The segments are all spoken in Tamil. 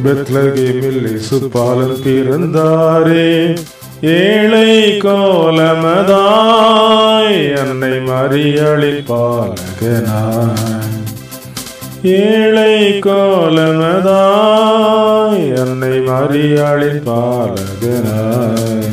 பெத்லகேமில் இயேசு பாலன் பிறந்தாரே. ஏழை கோலமதாய் அன்னை மரியாளின் பாலகனாய். ஏழை கோலமதாய் அன்னை மரியாளின் பாலகனாய்.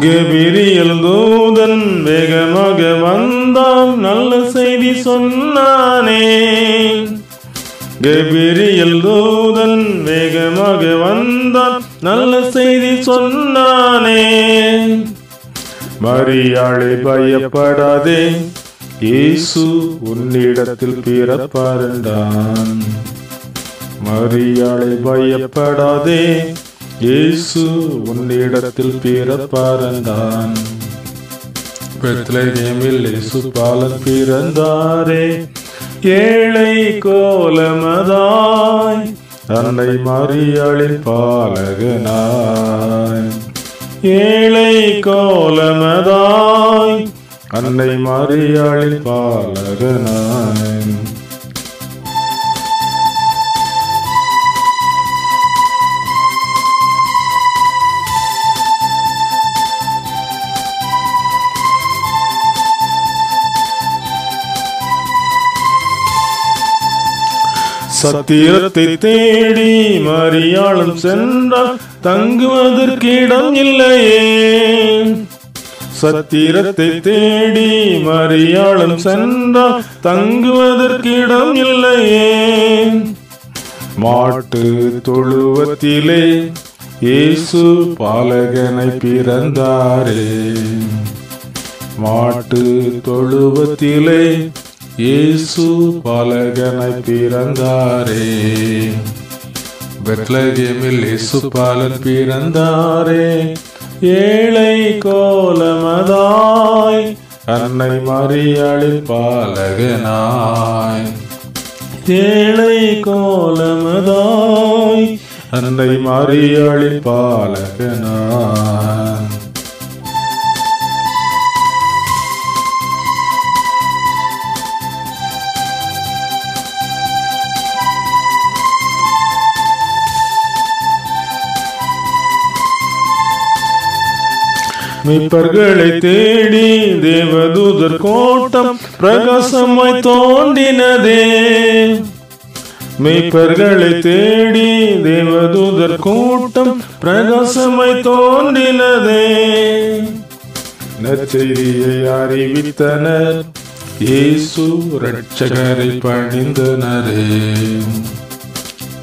கபிரியேல் தூதன் வேகமாக வந்தான், நல்ல செய்தி சொன்னானே. கபிரியேல் தூதன் வேகமாக வந்தான், நல்ல செய்தி சொன்னானே. மரியாளே பயப்படாதே, இயேசு உன்னிடத்தில் பிறப்பார் என்றான். மரியாளே பயப்படாதே, இயேசு உன்னிடத்தில் பிறப்பார் என்றான். பெத்லகேமில் இயேசு பாலன் பிறந்தாரே. ஏழை கோலமதாய் அன்னை மரியாளின் பாலகனாய். ஏழை கோலமதாய் அன்னை மரியாளின் பாலகனாய். சத்திரத்தை தேடி மரியாளும் சென்றால் தங்குவதற்கு இடம் இல்லையே. சத்திரத்தை தேடி மரியாளும் சென்றால் தங்குவதற்கு இடம் இல்லையே. மாட்டு தொழுவத்திலே இயேசு பாலகனை பிறந்தாரே. மாட்டு தொழுவத்திலே இயேசு பாலகனை பிறந்தாரே. பெத்லகேமில் இயேசு பாலன் பிறந்தாரே. ஏழை கோலமதாய் அன்னை மரியாளின் பாலகனாய். ஏழை கோலமதாய் அன்னை மரியாளின் பாலகனாய். மீட்பர்களை தேடி தேவதூதர் கோட்டம் பிரகாசமாய் தோன்றினதே. மீட்பர்களை தேடி தேவதூதர் கூட்டம் பிரகாசமாய் தோன்றினதே. நற்செய்தியை அறிவித்தனர், இயேசு இரட்சகரை பணிந்தனரே.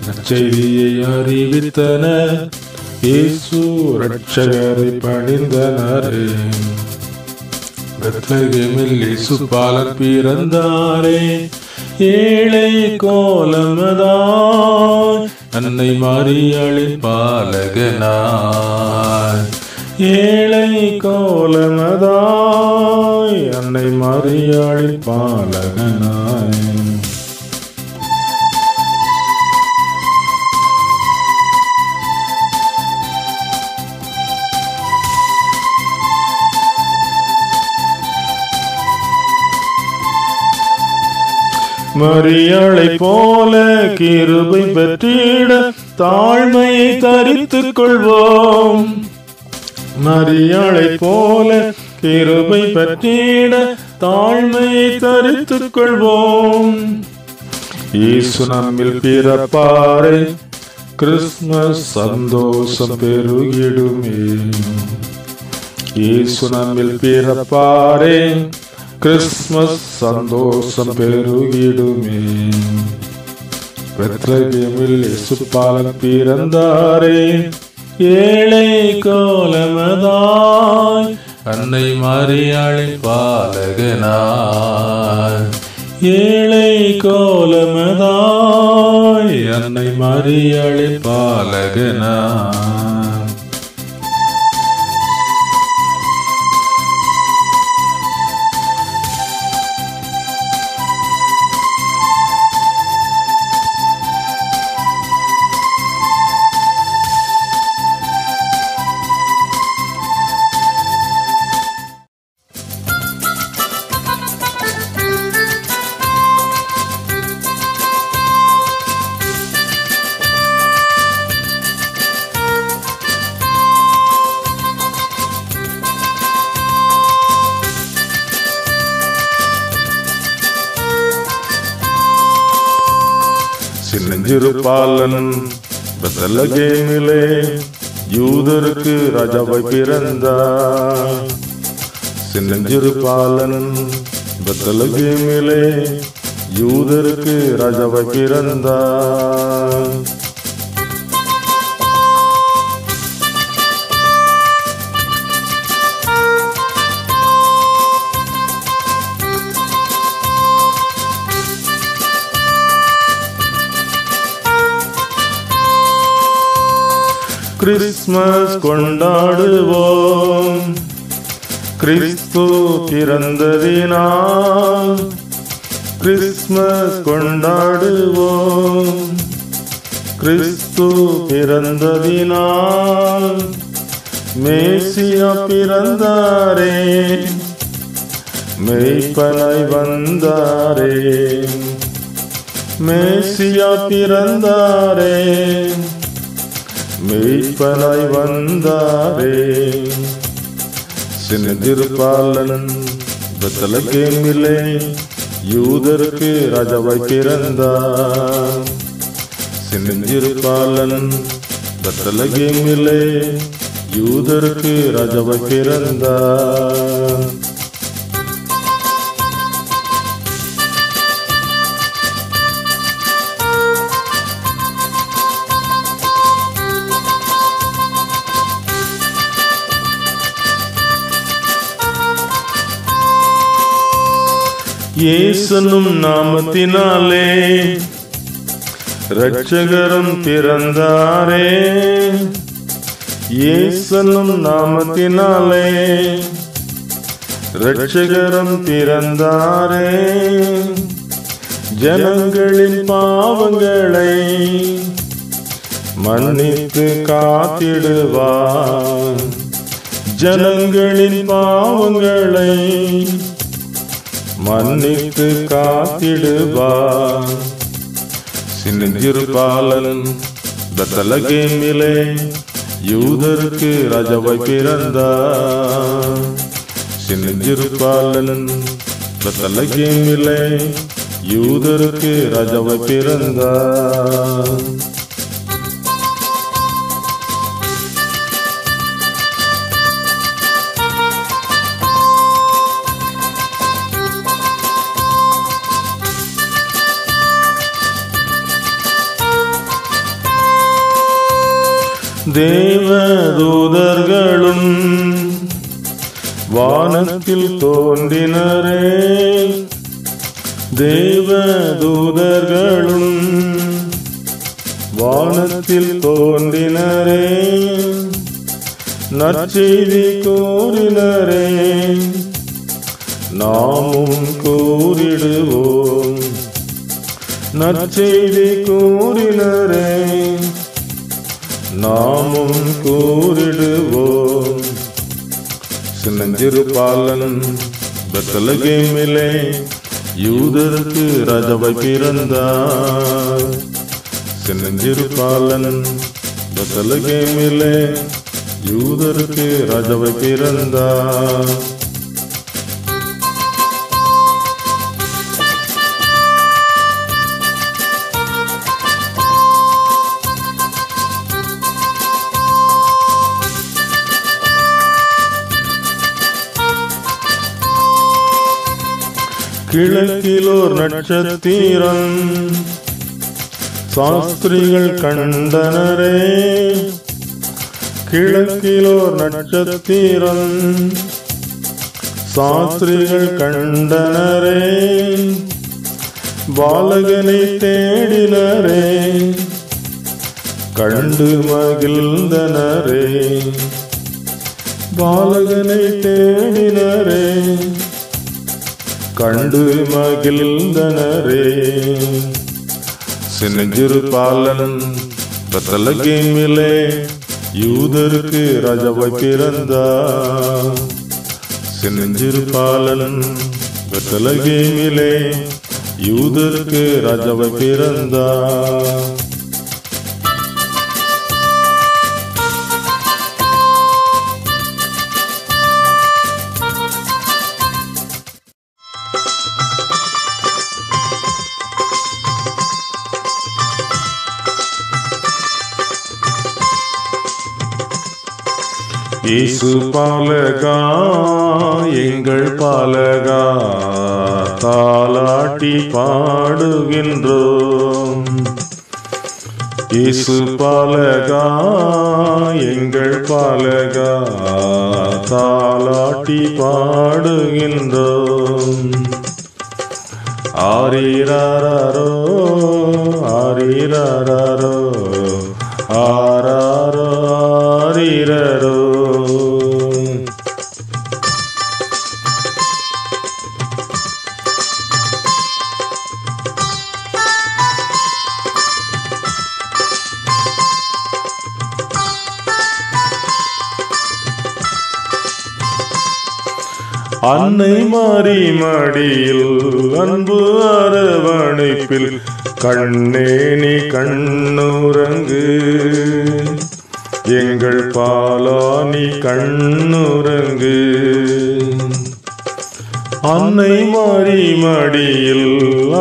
நற்செய்தியை அறிவித்தனர், இயேசு இரட்சகரை பணிந்தனரே. பெத்லகேமில் இயேசு பாலன் பிறந்தாரே. ஏழை கோலமதாய் அன்னை மரியாளின் பாலகனாய். ஏழை கோலமதாய் அன்னை மரியாளின் பாலகனாய். மரியாளை போல கிருபை பெற்றிட தாழ்மையை தரித்துக் கொள்வோம். மரியாளை போல கிருபை பெற்றிட தாழ்மையை தரித்துக் கொள்வோம். இயேசு நம்மில் பிறப்பாரே, கிறிஸ்துமஸ் சந்தோஷம் பெருகிடுமே. இயேசு நம்மில் பிறப்பாரே, கிறிஸ்துமஸ் சந்தோஷம் பெருகிடுமே. பெத்லகேமில் இயேசு பாலன் பிறந்தாரே. ஏழை கோலமதாய் அன்னை மரியாளின் பாலகனாய். ஏழை கோலமதாய் அன்னை மரியாளின் பாலகனாய். சின்னஞ்சிறு பாலன் பெத்லகேமிலே யூதருக்கு ராஜாவாய் பிறந்தார். சின்னஞ்சிறு பாலன் பெத்லகேமிலே யூதருக்கு ராஜாவாய் பிறந்தார். கிறிஸ்மஸ் கொண்டாடுவோம், கிறிஸ்து பிறந்ததினால். கிறிஸ்மஸ் கொண்டாடுவோம், கிறிஸ்து பிறந்ததினால். மேசியா பிறந்தாரே, மெய்ப்பனாய் வந்தாரே. மேசியா பிறந்தாரே, மெய்ப்பனாய் வந்தாரே. சின்னஞ்சிறு பாலன் பெத்லகேமிலே யூதருக்கு ராஜாவாய் பிறந்தார். சின்னஞ்சிறு பாலன் பெத்லகேமிலே யூதருக்கு ராஜாவாய் பிறந்தார். இயேசுனும் நாமத்தினாலே இரட்சகரும் பிறந்தாரே. இயேசுனும் நாமத்தினாலே இரட்சகரும் பிறந்தாரே. ஜனங்களின் பாவங்களை மன்னித்து காத்திடுவார். ஜனங்களின் பாவங்களை மன்னித்து காத்திடுவார். சின்னஞ்சிறு பாலன் பெத்லகேமிலே யூதருக்கு ராஜாவாய் பிறந்தார். சின்னஞ்சிறு பாலன் பெத்லகேமிலே யூதருக்கு ராஜாவாய் பிறந்தார். தேவதூதர்களும் வானத்தில் தோன்றினரே. தேவதூதர்களும் வானத்தில் தோன்றினரே. நற்செய்தி கூறினரே, நாமும் கூறிடுவோம். நற்செய்தி கூறினரே, நாமும் கூறிடுவோம். சின்னஞ்சிறு பாலன் பெத்லகேமிலே யூதருக்கு ராஜாவாய் பிறந்தார். சின்னஞ்சிறு பாலன் பெத்லகேமிலே யூதருக்கு ராஜாவாய் பிறந்தார். கிழக்கிலோர் நட்சத்திரம் சாஸ்திரிகள் கண்டனரே. கிழக்கிலோர் நட்சத்திரம் சாஸ்திரிகள் கண்டனரே. பாலகனை தேடினரே, கண்டு மகிழ்ந்தனரே. பாலகனை தேடினரே, கண்டு மகிழ்ந்தனரே. சின்னஞ்சிறு பாலன் பெத்லகேமிலே யூதருக்கு ராஜாவாய் பிறந்தார். சின்னஞ்சிறு பாலன் பெத்லகேமிலே யூதருக்கு ராஜாவாய் பிறந்தார். இயேசு பாலகா எங்கள் பாலகா தாலாட்டி பாடுகின்றோம். இயேசு பாலகா எங்கள் பாலகா தாலாட்டி பாடுகின்றோம். ஆரீராரோ ஆரீராரோ ஆராரோ ஆரீரரோ. அன்னை மாறி மடியில் அன்பு அரவணைப்பில் கண்ணே நீ கண்ணுறங்கு, எங்கள் பாலா நீ கண்ணுறங்கு. அன்னை மாறி மடியில்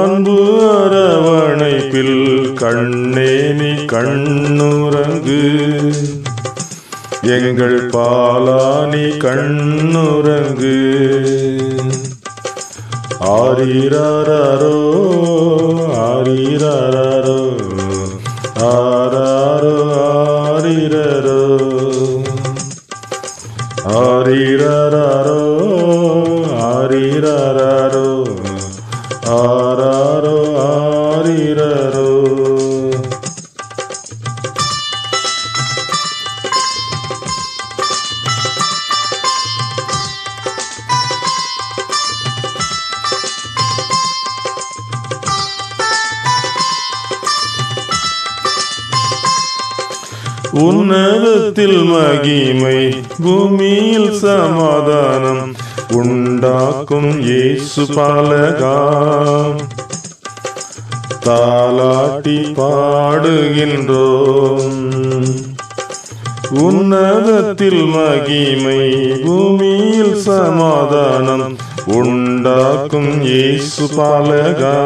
அன்பு அரவணைப்பில் கண்ணே நீ கண்ணுறங்கு, எங்கள் பாலா நீ கண்ணுறங்கு. ஆரீராரோ ஆரீராரோ ஆராரோ ஆரீரரோ ஆரீராரோ ஆரீராரோ ஆராரோ ஆரீரரோ. உன்னதத்தில் மகிமை பூமியில் சமாதானம் உண்டாக்கும் இயேசு பாலகா தாலாட்டி பாடுகின்றோம். உன்னதத்தில் மகிமை பூமியில் சமாதானம் உண்டாக்கும் இயேசு பாலகா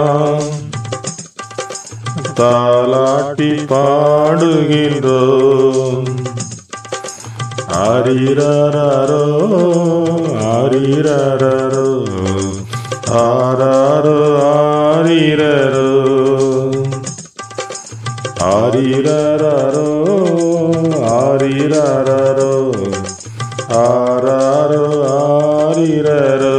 தாலாட்டி பாடுகின்றோம். ஆரீராரோ ஆரீராரோ ஆராரோ ஆரீரரோ ஆரீராரோ ஆரீராரோ ஆராரோ ஆரீரரோ.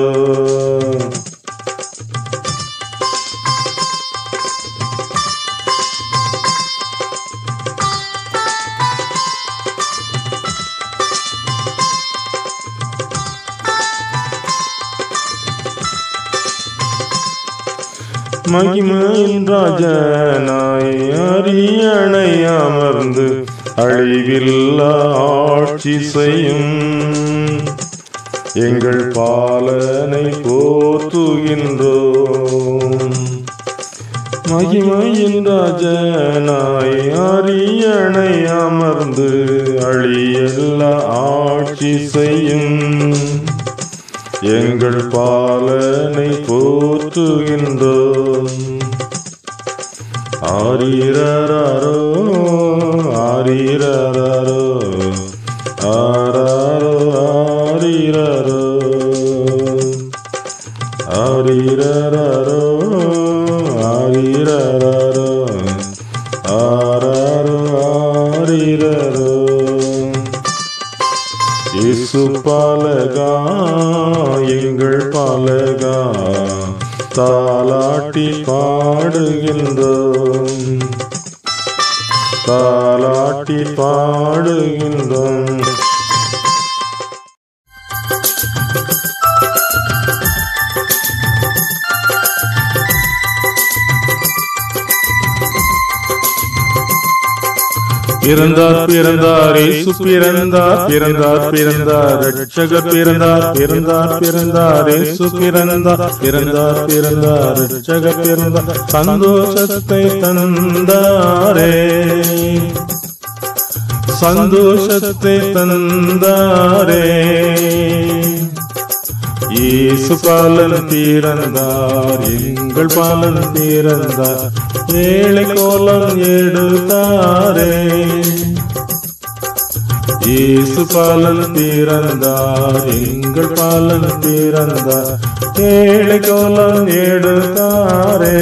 மகிமையின் ராஜனாய் அரியணை அமர்ந்து அழிவில்லா ஆட்சி செய்யும் எங்கள் பாலனை போற்றுகின்றோம். மகிமையின் ராஜனாய் அரியணை அமர்ந்து அழிவில்லா ஆட்சி செய்யும் எங்கள் பாலனை போற்றுகின்றோம். ஆரீராரோ ஆரீராரோ ஆராரோ ஆரீரரோ ஆரீராரோ ஆரீராரோ ஆராரோ ஆரீரரோ. இயேசு பாலகா எங்கள் பாலகா தாலாட்டி பாடுகின்றோம் தாலாட்டி பாடுகின்றோம். பிறந்தார் பிறந்தார் இயேசு பிறந்தார் பிறந்தார் பிறந்தார் ரட்சகர் பிறந்தார் பிறந்தார் பிறந்தார் இயேசு பிறந்தார் பிறந்தார் பிறந்தார் ரட்சகர் பிறந்தார் சந்தோஷத்தை தந்தாரே சந்தோஷத்தை தந்தாரே. இயேசு பாலன் பிறந்தார் எங்கள் பாலன் பிறந்தார் ஏழை கோலம் எடுத்தாரே. இயேசு பாலன் பிறந்தார், எங்கள் பாலன் பிறந்தார், ஏழை கோலம் எடுத்தாரே.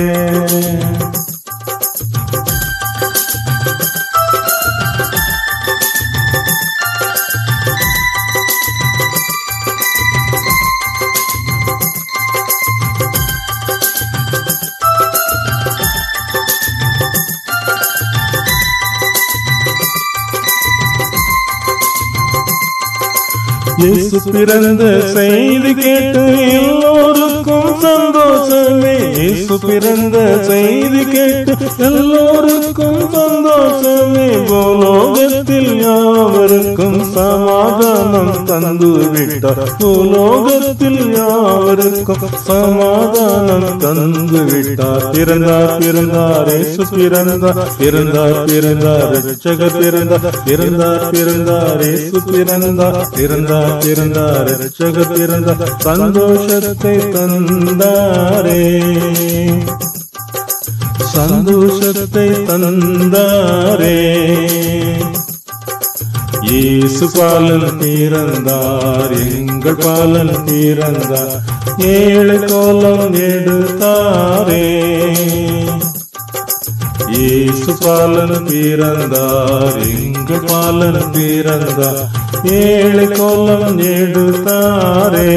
இயேசு பிறந்த செய்தி கேட்டு எல்லோருக்கும் சந்தோஷமே. இயேசு பிறந்த செய்தி கேட்டு எல்லோருக்கும் சந்தோஷமே. பூலோகத்தில் யாவருக்கும் சமாதானம் தந்து விட்டார். பூலோகத்தில் யாவருக்கும் சமாதானம் தந்து விட்டார். பிறந்தார் பிறந்தார் இயேசு பிறந்தார், பிறந்தார் பிறந்தார் இரட்சகர் பிறந்தார், பிறந்தார் பிறந்தார் இயேசு பிறந்தார், பிறந்தார் பிறந்தார் இரட்சகர் பிறந்தார், சந்தோஷத்தை தந்தாரே, சந்தோஷத்தை தந்தாரே. இயேசு பாலன் பிறந்தார், எங்கள் பாலன் பிறந்தார், ஏழை கோலம் எடுத்தாரே. இயேசு பாலன் பிறந்தார், எங்கள் பாலன் பிறந்தார், ஏழை கோலம் எடுத்தாரே.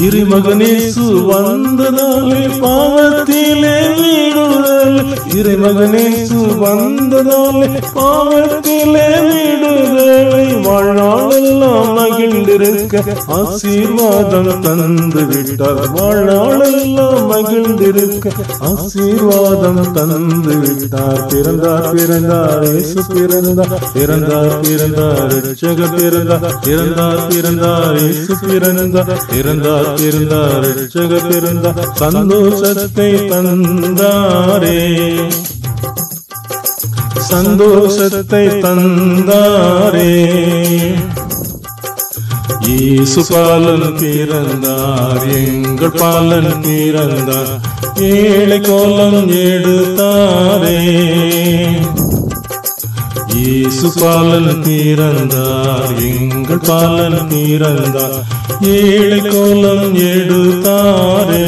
இறைமகனேசு வந்ததாலே பாவத்திலே விடுதல், இறைமகனேசு வந்ததாலே பாவத்திலே விடுதலை. வாழ்நாளெல்லாம் மகிழ்ந்திருக்க ஆசீர்வாதம் தந்து விட்டார், வாழ்நாளெல்லாம் மகிழ்ந்திருக்க ஆசீர்வாதம் தந்து விட்டார். பிறந்தார் பிறந்தார் இயேசு பிறந்தார், பிறந்தார் பிறந்தார் இரட்சகர் பிறந்தார், பிறந்தார் பிறந்தார் இயேசு பிறந்தார், பிறந்தார் பிறந்தார் இரட்சகர் பிறந்தார், சந்தோஷத்தை தந்தாரே, சந்தோஷத்தை தந்தாரே. இயேசு பாலன் பிறந்தார், எங்கள் பாலன் பிறந்தார், ஏழை கோலம் எடுத்தாரே. இயேசு பாலன் பிறந்தார், எங்கள் பாலன் பிறந்தார், ஏழை கோலம் எடுத்தாரே.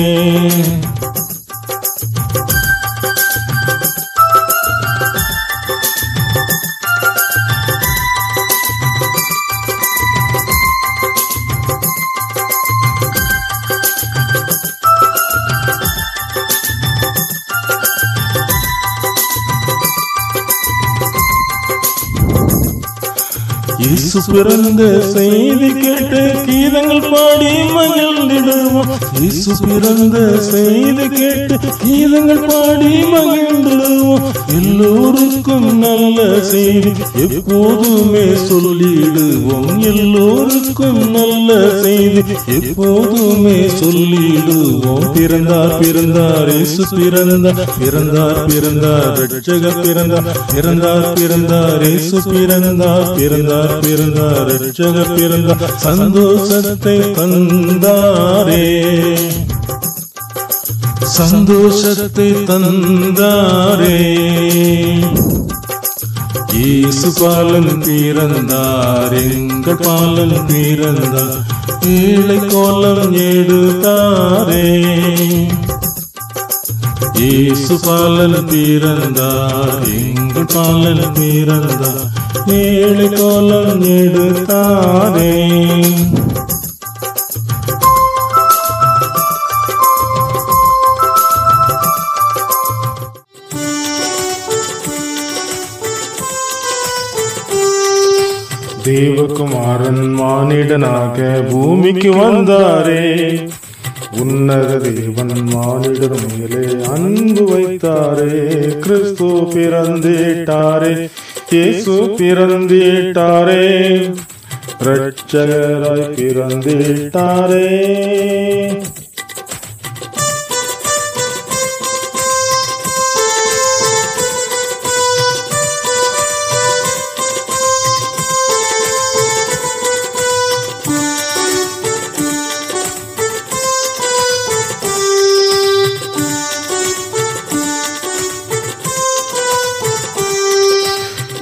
இயேசு பிறந்த செய்தி கேட்டு கீதங்கள் பாடி மகிழ்ந்திடுவோம். இயேசு பிறந்த செய்தி கேட்டு கீதங்கள் பாடி மகிழ்ந்திடுவோம். எல்லோருக்கும் நல்ல செய்தி எப்போதுமே சொல்லிடுவோம், எல்லோருக்கும் நல்ல செய்தி எப்போதுமே சொல்லிடுவோம். பிறந்தார் பிறந்தார் இயேசு பிறந்தார், பிறந்தார் பிறந்தார் இரட்சகர் பிறந்தார், பிறந்தார் பிறந்தார் இயேசு பிறந்தார், பிறந்தார் பிறந்தார் இரட்சகர் பிறந்தார், சந்தோஷத்தை தந்தாரே, சந்தோஷத்தை தந்தாரே. இயேசு பாலன் பிறந்தார், எங்கள் பாலன் பிறந்தார், ஏழை கோலம் எடுத்தாரே. இயேசு பாலன் பிறந்தார், எங்கள் பாலன் பிறந்தார், ஏழை கோலம் எடுத்தாரே. தேவகுமாரன் மானிடனாக பூமிக்கு வந்தாரே, உன்னத தேவன் மானிடர் மேலே அன்பு வைத்தாரே. கிறிஸ்து பிறந்திட்டாரே, இயேசு பிறந்திட்டாரே, இரட்சகராய் பிறந்திட்டாரே.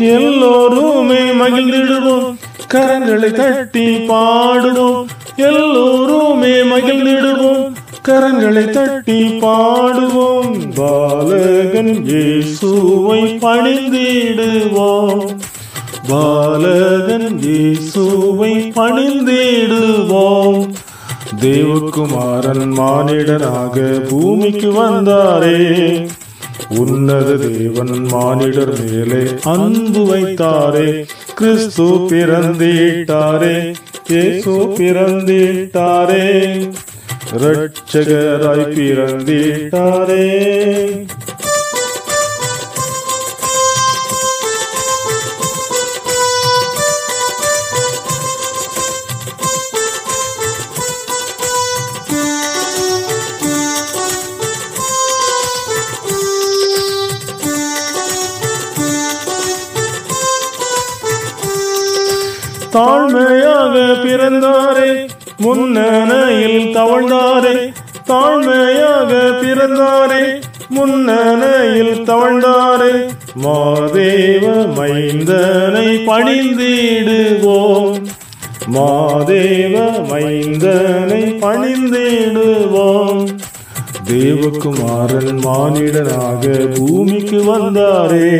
எல்லோருமே மகிழ்ந்திடுவோம், கரங்களை தட்டி பாடுவோம். எல்லோருமே மகிழ்ந்திடுவோம், கரங்களை தட்டி பாடுவோம். பாலகன் இயேசுவை பணிந்திடுவோம், பாலகன் இயேசுவை பணிந்திடுவோம். தேவகுமாரன் மானிடனாக பூமிக்கு வந்தாரே, உன்னத தேவன் மானிடர் மேலே அன்பு வைத்தாரே. கிறிஸ்து பிறந்திட்டாரே, இயேசு பிறந்திட்டாரே, இரட்சகராய் பிறந்திட்டாரே. தாழ்மையாக பிறந்தாரே, முன்னணையில் தவழ்ந்தாரே. தாழ்மையாக பிறந்தாரே, முன்னணையில் தவழ்ந்தாரே. மாதேவ மைந்தனை பணிந்திடுவோம், மாதேவ மைந்தனை பணிந்திடுவோம். தேவகுமாரன் மானிடனாக பூமிக்கு வந்தாரே,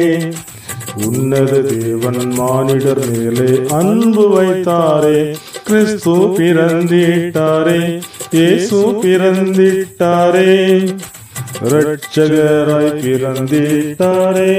உன்னத தேவன் மானிடர் மேலே அன்பு வைத்தாரே. கிறிஸ்து பிறந்திட்டாரே, இயேசு பிறந்திட்டாரே, இரட்சகராய் பிறந்திட்டாரே.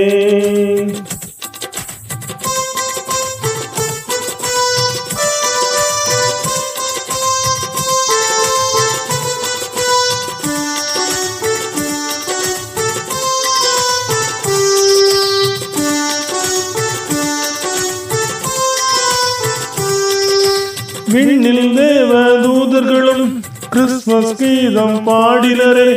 விண்ணில் தேவ தூதர்களும் கிறிஸ்துமஸ் கீதம் பாடினரே.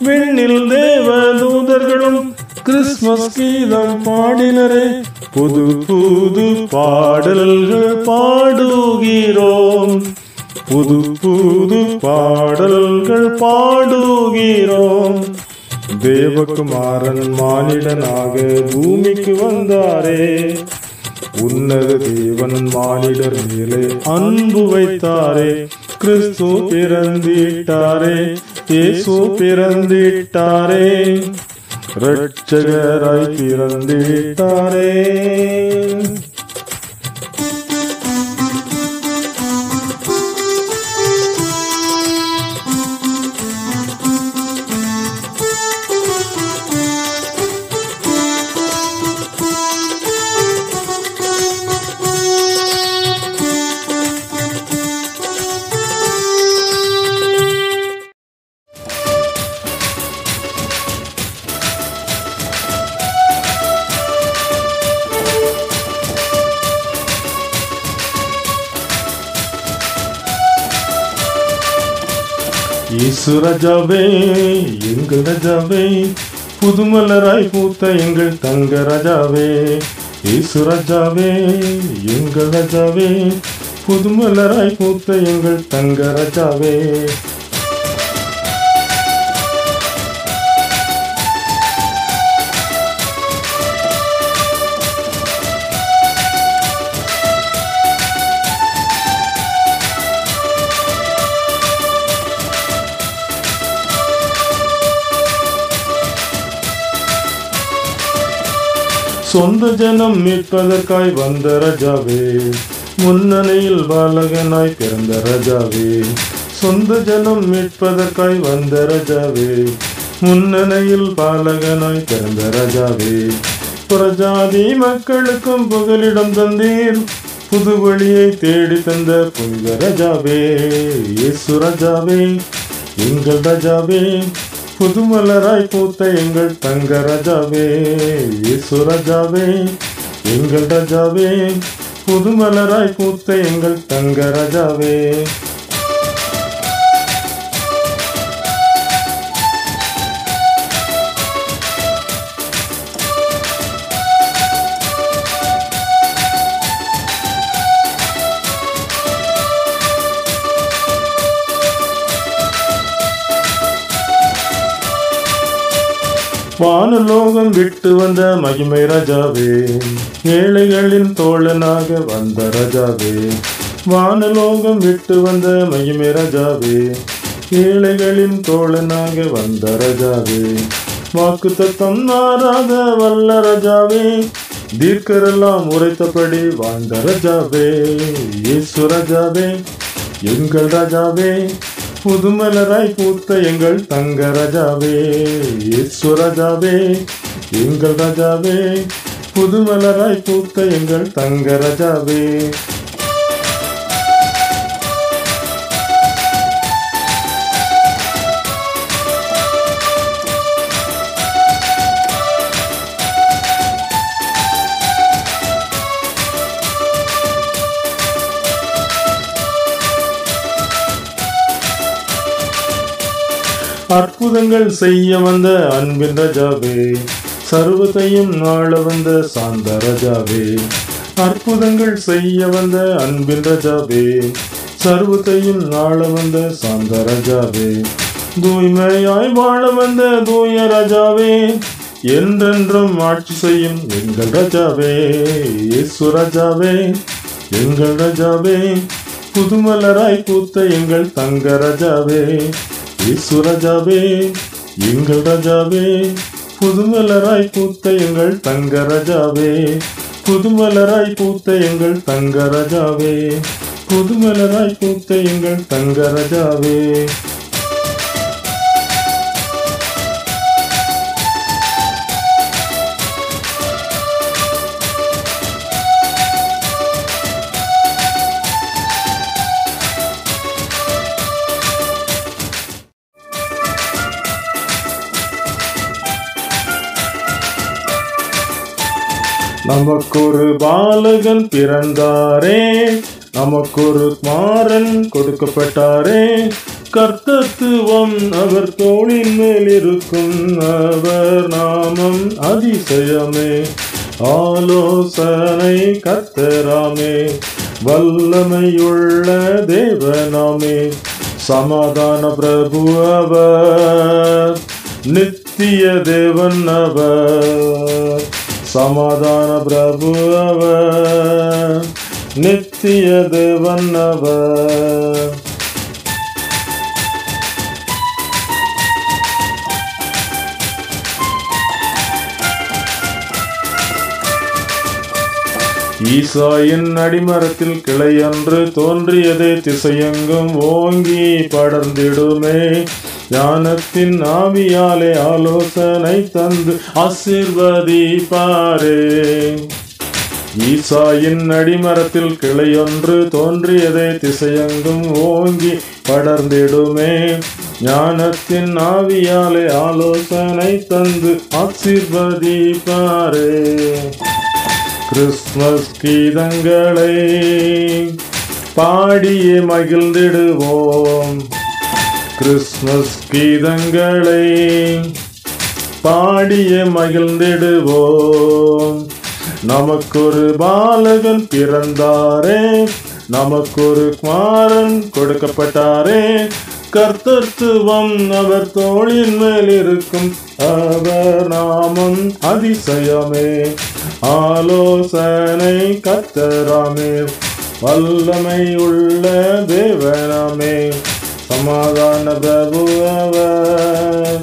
விண்ணில் தேவ தூதர்களும் கிறிஸ்துமஸ் கீதம் பாடினரே. புது புது பாடல்கள் பாடுகிறோம், புது புது பாடல்கள் பாடுகிறோம். தேவகுமாரன் மானிடனாக பூமிக்கு வந்தாரே, உன்னத தேவன் மானிடர் மேலே அன்பு வைத்தாரே. கிறிஸ்து பிறந்திட்டாரே, இயேசு பிறந்திட்டாரே, இரட்சகராய் பிறந்திட்டாரே. இயேசு ராஜாவே, எங்கள் ராஜாவே, புதுமலராய் பூத்த எங்கள் தங்க ராஜாவே. இயேசு ராஜாவே, எங்கள் ராஜாவே, புதுமலராய் பூத்த எங்கள் தங்க ராஜாவே. சொந்த ஜனம் மீட்பதற்காய் வந்த ராஜாவே, முன்னணியில் பாலகனாய் பிறந்த ராஜாவே. சொந்த ஜனம் மீட்பதற்காய் வந்த ராஜாவே, முன்னணியில் பாலகனாய் பிறந்த ராஜாவே. புறஜாதி மக்களுக்கும் புகலிடம் தந்தீர், புது வழியை தேடி தந்த புனித ராஜாவே. இயேசு ராஜாவே, எங்கள் ராஜாவே, புதுமலராய் பூத்த எங்கள் தங்க ராஜாவே. இயேசு ராஜாவே, எங்கள் ராஜாவே, புதுமலராய் பூத்த எங்கள் தங்க ராஜாவே. வானலோகம் விட்டு வந்த மகிமை ராஜாவே, ஏழைகளின் தோழனாக வந்த ராஜாவே. வானலோகம் விட்டு வந்த மகிமை ராஜாவே, ஏழைகளின் தோழனாக வந்த ராஜாவே. வாக்குத்தத்தம் மாறாத வல்ல ராஜாவே, தீர்க்கரெல்லாம் உரைத்தபடி வாழ்ந்த ராஜாவே. இயேசு ராஜாவே, எங்கள் ராஜாவே, புதுமலராய் பூத்த எங்கள் தங்க ராஜாவே. இயேசு ராஜாவே, எங்கள் ராஜாவே, புதுமலராய் பூத்த எங்கள் தங்க ராஜாவே. அற்புதங்கள் செய்ய வந்த அன்பின் ராஜாவே, சர்வத்தையும் ஆள வந்த சாந்த ராஜாவே. அற்புதங்கள் செய்ய வந்த அன்பின் ராஜாவே, சர்வத்தையும் ஆள வந்த சாந்த ராஜாவே. தூய்மையாய் வாழ வந்த தூய ராஜாவே, என்றென்றும் ஆட்சி செய்யும் எங்கள் ராஜாவே. இயேசு ராஜாவே, எங்கள் ராஜாவே, புதுமலராய் பூத்த எங்கள் தங்க ராஜாவே. இயேசு ராஜாவே, எங்கள் ராஜாவே, புதுமலராய் பூத்த எங்கள் தங்க ராஜாவே. புதுமலராய் பூத்த எங்கள் தங்க ராஜாவே. புதுமலராய் பூத்த எங்கள் தங்க ராஜாவே. நமக்கொரு பாலகன் பிறந்தாரே, நமக்கொரு குமாரன் கொடுக்கப்பட்டாரே. கர்த்தத்துவம் அவர் தோளின் மேல் இருக்கும், அவர் நாமம் அதிசயமே. ஆலோசனை கர்த்தராமே, வல்லமையுள்ள தேவனாமே. சமாதான பிரபு அவர், நித்திய தேவன் அவர். சமாதான பிரபு அவர், நித்திய தேவன் அவர். ஈசாயின் அடிமரத்தில் கிளையன்று தோன்றியதே, திசையெங்கும் ஓங்கி படர்ந்திடுமே. ஞானத்தின் ஆவியாலே ஆலோசனை தந்து ஆசீர்வதிப்பாரே. ஈசாயின் அடிமரத்தில் கிளையொன்று தோன்றியதே, திசையெங்கும் ஓங்கி படர்ந்திடுமே. ஞானத்தின் ஆவியாலே ஆலோசனை தந்து ஆசீர்வதிப்பாரே. கிறிஸ்துமஸ் கீதங்களை பாடியே மகிழ்ந்திடுவோம். கிறிஸ்துமஸ் கீதங்களை பாடிய மகிழ்ந்திடுவோம். நமக்கொரு பாலகன் பிறந்தாரே, நமக்கொரு குமாரன் கொடுக்கப்பட்டாரே. கர்த்தத்துவம் அவர் தோளின் மேல் இருக்கும், அவர் நாமம் அதிசயமே. ஆலோசனை கர்த்தராமே, வல்லமை உள்ள தேவனாமே. சமாதான பிரபு அவர்,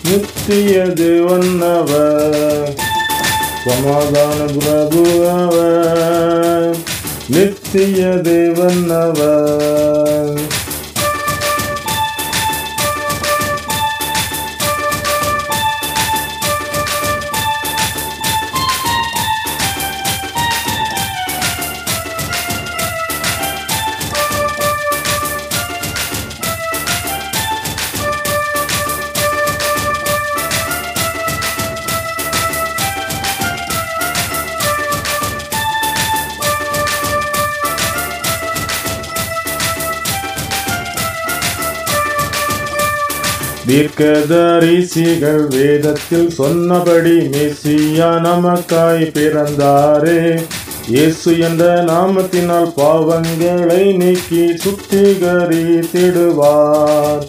நித்திய தேவன் அவர். சமாதான பிரபு அவர், நித்திய தேவன் அவர். தீர்க்கதரிசிகள் வேதத்தில் சொன்னபடி மெசியா நமக்காய் பிறந்தாரே. இயேசு என்ற நாமத்தினால் பாவங்களை நீக்கி சுத்திகரித்திடுவார்.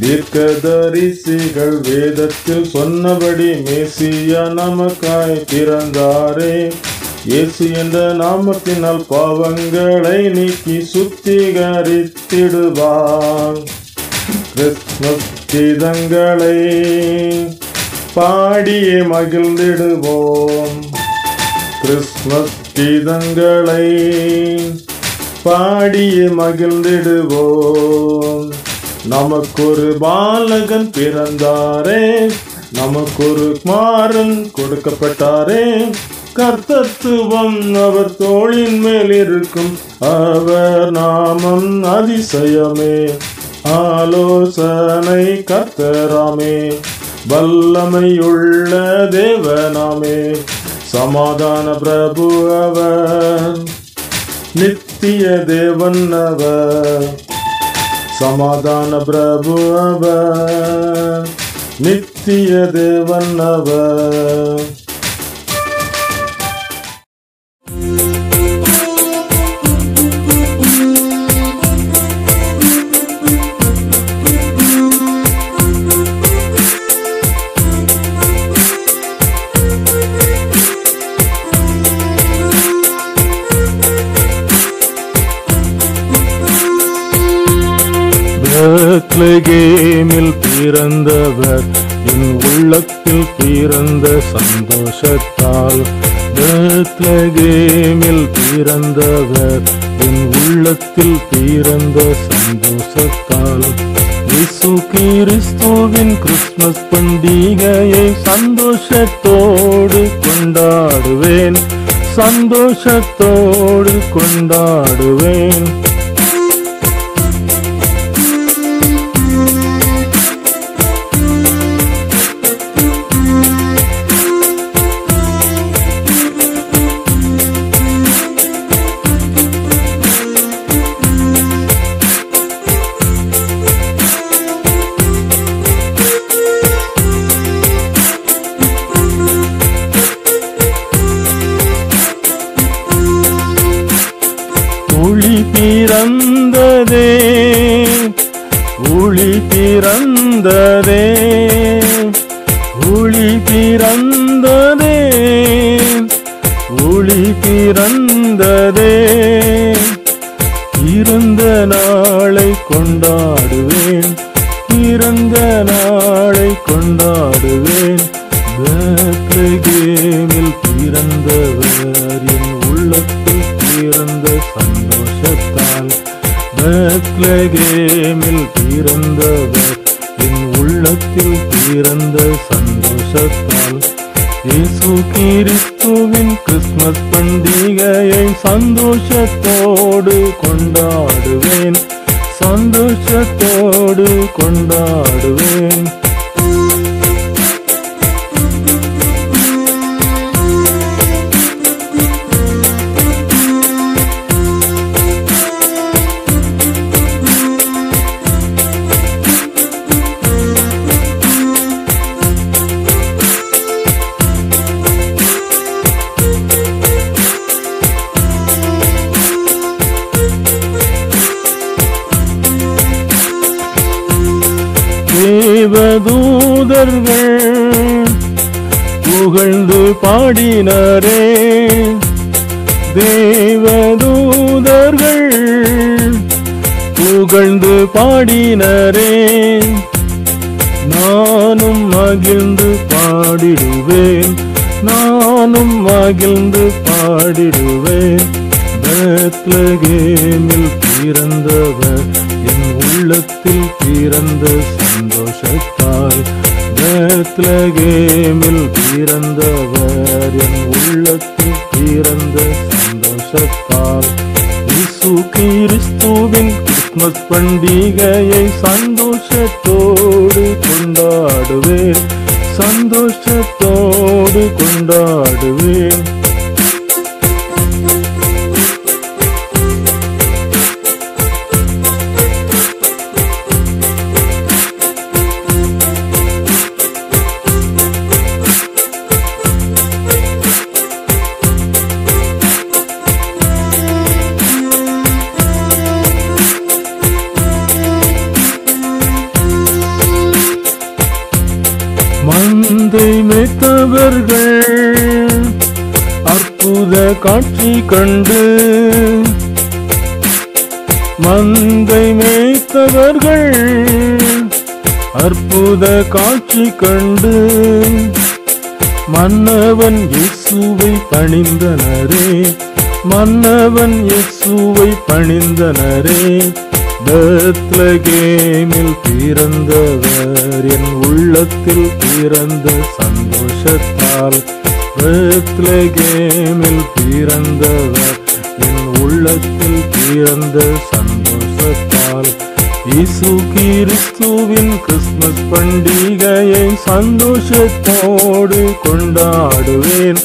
தீர்க்கதரிசிகள் வேதத்தில் சொன்னபடி மேசியா நமக்காய் பிறந்தாரே. இயேசு என்ற நாமத்தினால் பாவங்களை நீக்கி சுத்திகரித்திடுவார். கிறிஸ்துமஸ் கீதங்களை பாடியே மகிழ்ந்திடுவோம். கிறிஸ்துமஸ் கீதங்களை பாடியே மகிழ்ந்திடுவோம். நமக்கொரு பாலகன் பிறந்தாரே, நமக்கொரு குமாரன் கொடுக்கப்பட்டாரே. கர்த்தத்துவம் அவர் தோளின் மேல் இருக்கும், அவர் நாமம் அதிசயமே. ஆலோசனை கர்த்தராமே, வல்லமையுள்ள தேவனாமே. சமாதான பிரபு அவர், நித்திய தேவன் அவர். சமாதான பிரபு அவர், நித்திய தேவன் அவர். பெத்லகேமில் பிறந்தவர் என் உள்ளத்தில் பிறந்த சந்தோஷத்தால். பெத்லகேமில் பிறந்தவர் என் உள்ளத்தில் பிறந்த சந்தோஷத்தால். இயேசு கிறிஸ்துவின் கிறிஸ்துமஸ் பண்டிகையை சந்தோஷத்தோடு கொண்டாடுவேன், சந்தோஷத்தோடு கொண்டாடுவேன். ஒளி பிறந்ததே, ஒளி பிறந்ததே, ஒளி பிறந்ததே, ஒளி பிறந்ததே. பிறந்த நாளை கொண்டாடுவேன், பிறந்த நாளை கொண்டாடுவேன். பெத்லகேமில் பிறந்தவர் என் உள்ளத்தில் பிறந்த சந்தோஷத்தால். பெத்லகேமில் பிறந்தவர் என் உள்ளத்தில் பிறந்த சந்தோஷத்தால். இயேசு கிறிஸ்துவின் கிறிஸ்துமஸ் பண்டிகையை சந்தோஷத்தோடு கொண்டாடுவேன், சந்தோஷத்தோடு கொண்டாடுவேன். தேவதூதர்கள் புகழ்ந்து பாடினரே, தேவதூதர்கள் புகழ்ந்து பாடினரே. நானும் மகிழ்ந்து பாடிடுவேன், நானும் மகிழ்ந்து பாடிடுவேன். பெத்லகேமில் பிறந்தவர் என் உள்ளத்தில் பிறந்த சந்தோஷத்தால். பெத்லகேமில் பிறந்தவர் என் உள்ளத்தில் பிறந்த சந்தோஷத்தால். இயேசு கிறிஸ்துவின் கிறிஸ்துமஸ் பண்டிகையை சந்தோஷத்தோடு கொண்டாடுவேன், சந்தோஷத்தோடு கொண்டாடுவேன். மந்தை மேய்த்தவர்கள் அற்புத காட்சி கண்டு, மந்தை மேய்த்தவர்கள் அற்புத காட்சி கண்டு, மன்னவன் இயேசுவை பணிந்தனரே, மன்னவன் இயேசுவை பணிந்தனரே. பெத்லகேமில் பிறந்தவர் என் உள்ளத்தில் பிறந்த சந்தோஷத்தால், பெத்லகேமில் பிறந்தவர் என் உள்ளத்தில் பிறந்த சந்தோஷத்தால், இயேசு கிறிஸ்துவின் கிறிஸ்துமஸ் பண்டிகையை சந்தோஷத்தோடு கொண்டாடுவேன்,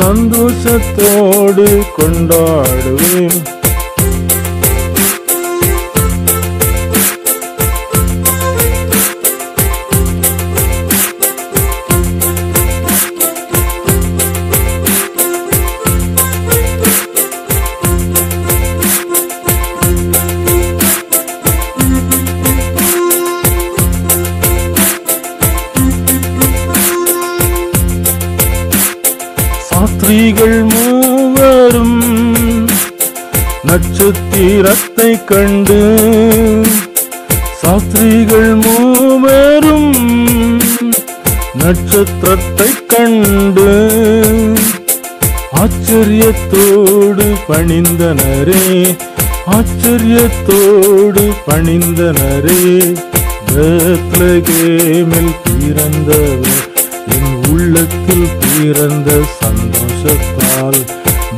சந்தோஷத்தோடு கொண்டாடுவேன். சாஸ்திரிகள் மூவரும் நட்சத்திரத்தை கண்டு, சாஸ்திரிகள் மூவரும் நட்சத்திரத்தை கண்டு, ஆச்சரியத்தோடு பணிந்தனரே, ஆச்சரியத்தோடு பணிந்தனரே. பெத்லகேமில் பிறந்தவர் என் உள்ளத்தில் பிறந்த சந்தோஷத்தால்,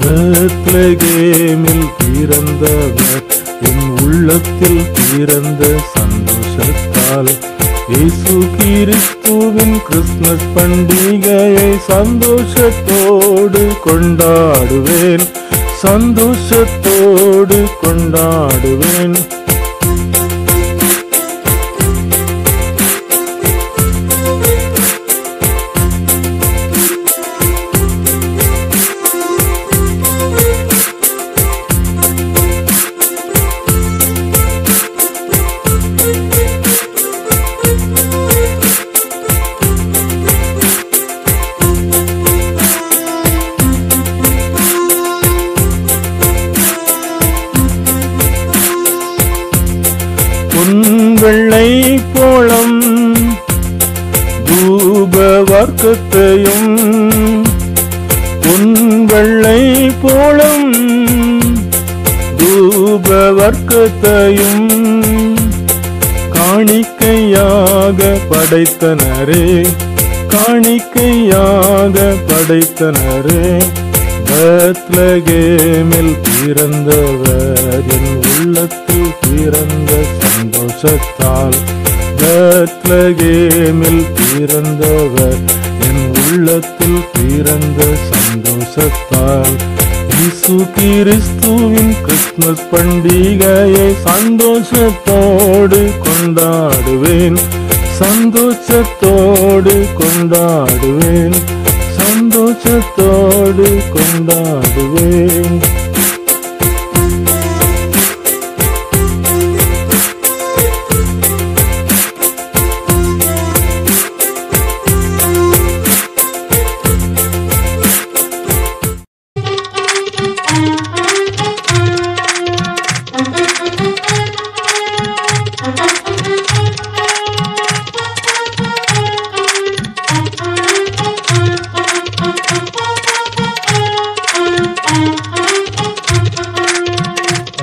பெத்லகேமில் பிறந்தவர் என் உள்ளத்தில் பிறந்த சந்தோஷத்தால், இயேசு கிறிஸ்துவின் கிறிஸ்துமஸ் பண்டிகையை சந்தோஷத்தோடு கொண்டாடுவேன், சந்தோஷத்தோடு கொண்டாடுவேன். வெள்ளை போளம் தூப வர்க்கத்தையும், வெள்ளை போளம் தூப வர்க்கத்தையும் காணிக்கையாக படைத்தனரே, காணிக்கையாக படைத்தனரே. பெத்லகேமில் பிறந்தவர் என் உள்ளத்தில் பிறந்த சந்தோஷத்தால், பெத்லகேமில் பிறந்தவர் என் உள்ளத்தில் பிறந்த சந்தோஷத்தால், இயேசு கிறிஸ்துவின் கிறிஸ்துமஸ் பண்டிகையை சந்தோஷத்தோடு கொண்டாடுவேன், சந்தோஷத்தோடு கொண்டாடுவேன், சந்தோஷத்தோடு கொண்டாடுவேன்.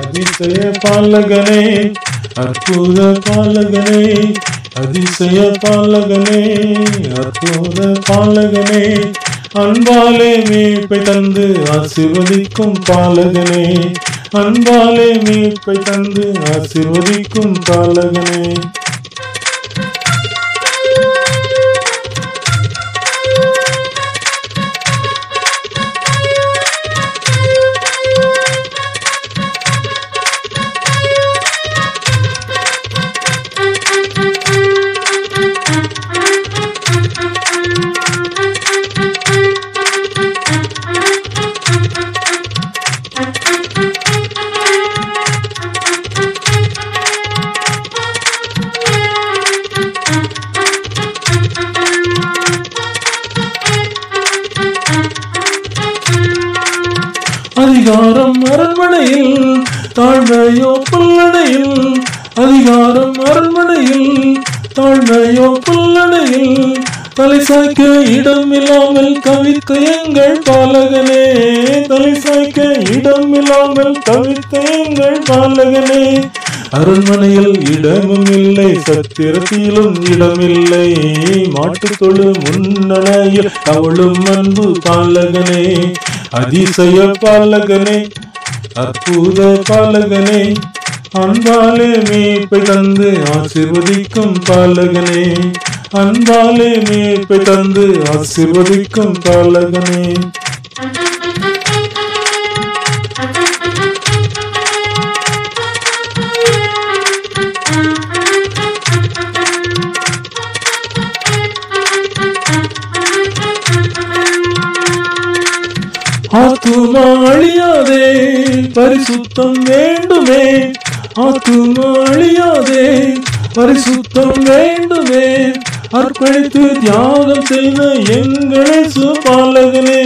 அதிசய பாலகனே, அற்புத பாலகனே, அதிசய பாலகனே, அற்புத பாலகனே, அன்பாலே மீட்பை தந்து ஆசீர்வதிக்கும் பாலகனே, அன்பாலே மீட்பை தந்து ஆசீர்வதிக்கும் பாலகனே. தாழ்மையோ புல்லணையில் அதிகாரம் அரண்மனையில், தாழ்மையோ புல்லணையில் தலை சாய்க்க இடம் இல்லாமல் தவித்த எங்கள் பாலகனே, தலை சாய்க்க இடம் இல்லாமல் தவித்த எங்கள் பாலகனே. அரண்மனையில் இடமும் இல்லை, சத்திரத்திலும் இடமில்லை, மாட்டுத்தொழு முன்னணையில் தவழும் அன்பு பாலகனே, அதிசய பாலகனே, அற்புத பாலகனே, அன்பாலே மீட்பை தந்து ஆசீர்வதிக்கும் பாலகனே, அன்பாலே மீட்பை தந்து ஆசீர்வதிக்கும் பாலகனே. ஆத்துமா அழியாதே, பரிசுத்தம் வேண்டுமே, ஆத்துமா அழியாதே, பரிசுத்தம் வேண்டுமே, அர்ப்பணித்து தியாகம் செய்த எங்களேசு பாலகனே,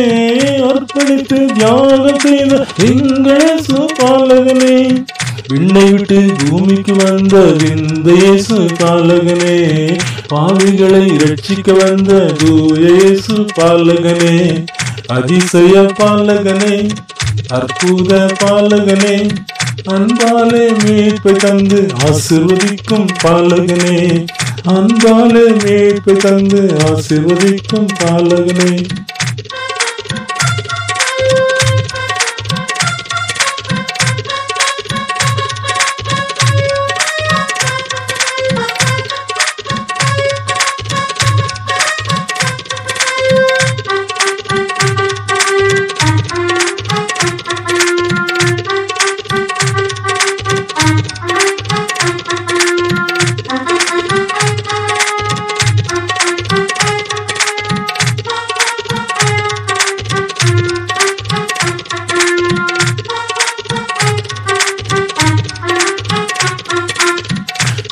அர்ப்பணித்து தியாகம் செய்த எங்களேசு பாலகனே. விண்ணை விட்டு பூமிக்கு வந்த விந்த இயேசு பாலகனே, பாவிகளை ரட்சிக்க வந்த தூய இயேசு பாலகனே, அதிசய பாலகனே, அற்புத பாலகனே, அன்பாலே மீட்பை தந்து ஆசீர்வதிக்கும் பாலகனே, அன்பாலே மீட்பை தந்து ஆசீர்வதிக்கும் பாலகனே.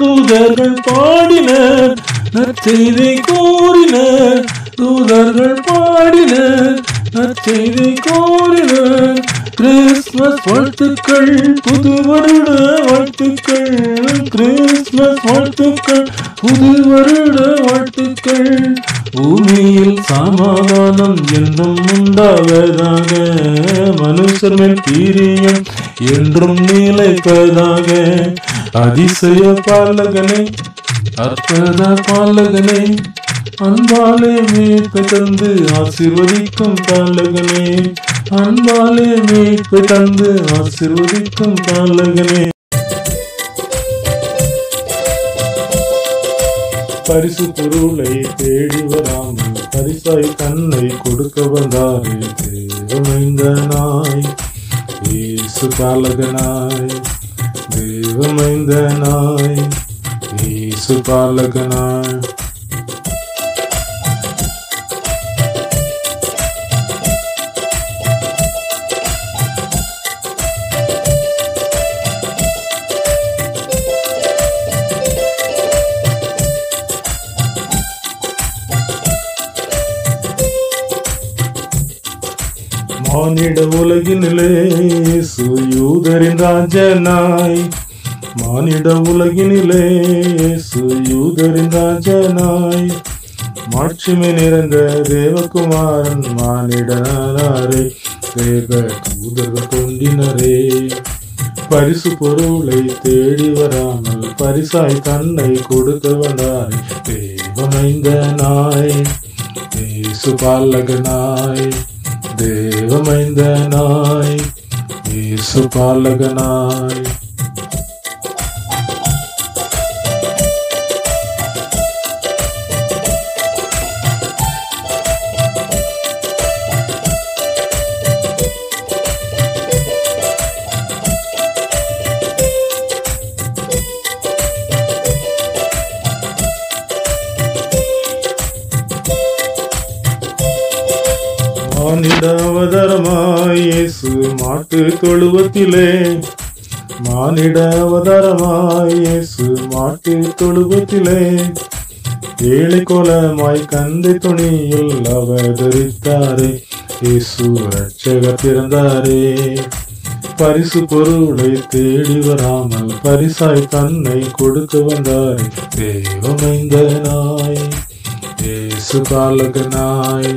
தூதர்கள் பாடினர், நற்செய்தி கூறினர், தூதர்கள் பாடினர், நற்செய்தி கூறினர். கிறிஸ்துமஸ் வாழ்த்துக்கள், புது வருட வாழ்த்துக்கள், கிறிஸ்துமஸ் வாழ்த்துக்கள், புது வருட வாழ்த்துக்கள். பூமியில் சமாதானம் என்றும் உண்டாவதாக, மனுஷர் மேல் பிரியம் என்றும் நிலைப்பதாக. அதிசய பாலகனே, அற்புத பாலகனே, அன்பாலே மீட்பை தந்து ஆசீர்வதிக்கும் பாலகனே, அன்பாலே மீட்பை தந்து ஆசீர்வதிக்கும் பாலகனே. பரிசு பொருளை தேடி வராமல் பரிசாய் தன்னை கொடுக்க வந்தாரே தேவமைந்தனாய், இயேசு பாலகனாய், தேவமைந்தனாய், இயேசு பாலகனாய். மானிட உலகினிலே இயேசு யூதரின் ராஜனாய், மானிட உலகினிலே இயேசு யூதரின் ராஜனாய், மாட்சிமை நிறைந்த தேவகுமாரன் மானிடனாரே, தேவ தூதர்கள் கொண்டினரே. பரிசு பொருளை தேடி வராமல் பரிசாய் தன்னை கொடுக்க வந்தாரே தேவமைந்தனாய், இயேசு பாலகனாய், தேவமைந்தனாய், இயேசு பாலகனாய். மானிட அவதாரமாய் இயேசு மாட்டு தொழுவத்திலே, மானிட அவதாரமாய் இயேசு மாட்டு தொழுவத்திலே, ஏழை கோலமாய் கந்தை துணியில் அவதரித்தாரே, இயேசு ரட்சகர் பிறந்தாரே. பரிசு பொருளை தேடி வராமல் பரிசாய் தன்னை கொடுக்க வந்தாய் தேவமைந்தனாய் இயேசு பாலகனாய்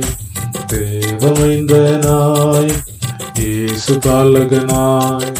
தேவமைந்தனாய் இயேசு பாலகனாய்.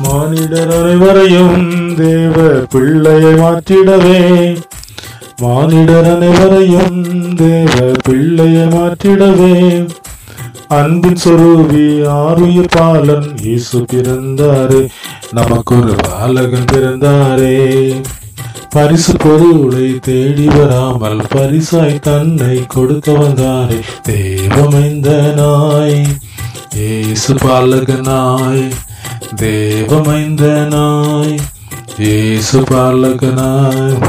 மானிடர் அனைவரையும் தேவ பிள்ளையை மாற்றிடவே மானிடர் அனைவரையும் தேவ பிள்ளையை மாற்றிடவே அன்பின் சொரூபி ஆருயிர் பாலன் இயேசு பிறந்தாரே நமக்கு ஒரு பாலகன் பிறந்தாரே. பரிசு பொருளை தேடி வராமல் பரிசாய் தன்னை கொடுக்க வந்தாரே தேவமைந்தனாய் இயேசு பாலகனாய் தேவமைந்தனாய் இயேசு பாலகனாய்.